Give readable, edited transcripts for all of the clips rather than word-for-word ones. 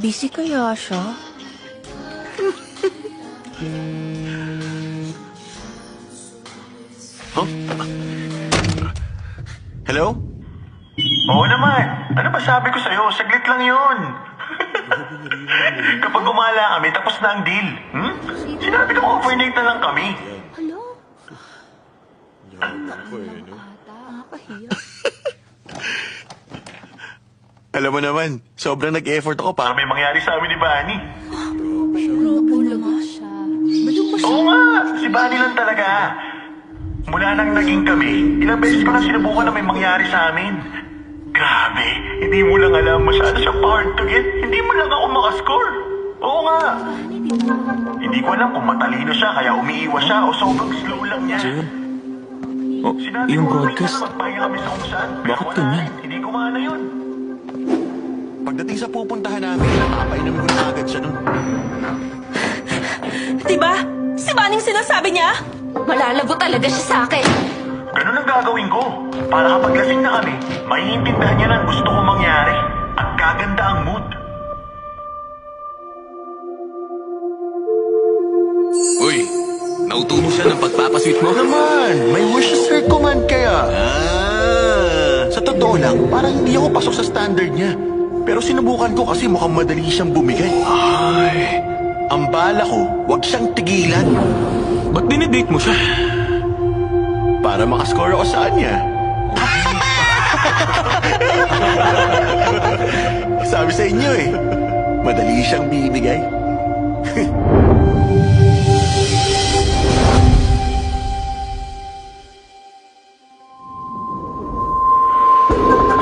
Busy kaya siya? Huh? Hello? Oo naman. Ano ba sabi ko sa'yo? Saglit lang yun. Kapag gumala kami, tapos na ang deal. Sinabi ko overnight na lang kami. Hello? Alam mo naman, sobrang nag-effort ako Para para may mangyari sa amin ni Bunny. Robo naman siya. Baliw ba siya? Oo nga, si Bunny lang talaga. Mula nang naging kami, ilang beses ko na sinubukan na may mangyari sa amin. Grabe, hindi mo lang alam, masyado siyang hard to get. Hindi mo lang ako makascore. Oo nga. Hindi ko alam kung matalino siya, kaya umiiwas siya o sobrang slow lang niya. Oh, Sinabi yung ko, broadcast. magpahinga kami sa kung saan. Pero Bakit wala ganyan? Hindi gumana yun. pagdating sa pupuntahan namin, napapainom ko na agad siya nun. Diba? Si Baning sinasabi niya? Malalago talaga siya sa akin. Ganun ang gagawin ko. Para kapag lasing na kami, maiintindihan niya na ang gusto kong mangyari. At gaganda ang mood. Uy, nauto mo siya ng pagpapasweet mo? Naman, may wishes command kaya. Sa totoo lang, parang hindi ako pasok sa standard niya. Pero sinubukan ko kasi mukhang madali siyang bumigay. Ay, ang bala ko, wag siyang tigilan. Ba't dinidate mo siya? Para makascore ako sa kanya. Sabi sa inyo eh, madali siyang bibigay.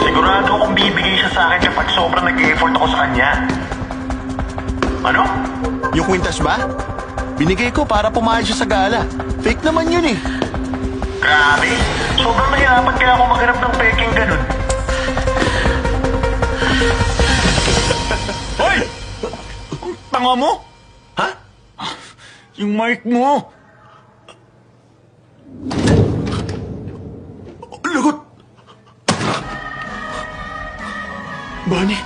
Sigurado akong bibigay siya sa akin kapag sobrang nag-effort ako sa kanya. Ano? Yung kwintas ba? Binigay ko para pumayag siya sa gala. Fake naman yun eh. Grabe. Sobrang nahirapan kaya ako maghanap ng peking ganun. Hoy! Ang tanga mo! Ha? Yung mark mo! Lagot! Bunny,